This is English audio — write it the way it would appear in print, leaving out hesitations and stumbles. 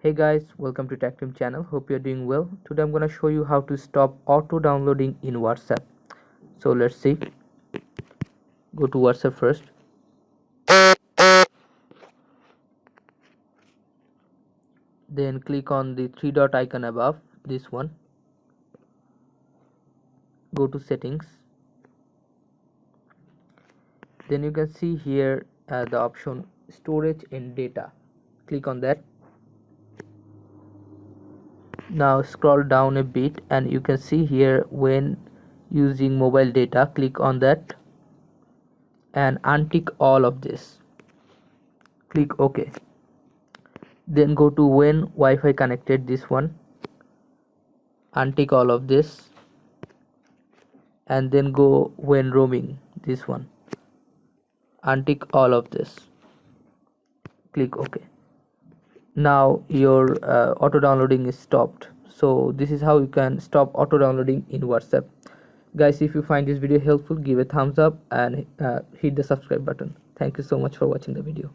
Hey guys, welcome to TechTeam channel. Hope you're doing well. Today I'm gonna show you how to stop auto downloading in WhatsApp. So let's see. Go to WhatsApp first. Then click on the three dot icon above, this one. Go to settings. Then you can see here the option storage and data. Click on that. Now scroll down a bit and you can see here when using mobile data, click on that and untick all of this. Click OK. Then go to when Wi-Fi connected, this one, untick all of this, and then go when roaming, this one, untick all of this, click OK. Now your auto downloading is stopped. So this is how you can stop auto downloading in WhatsApp. Guys, if you find this video helpful, give a thumbs up and hit the subscribe button. Thank you so much for watching the video.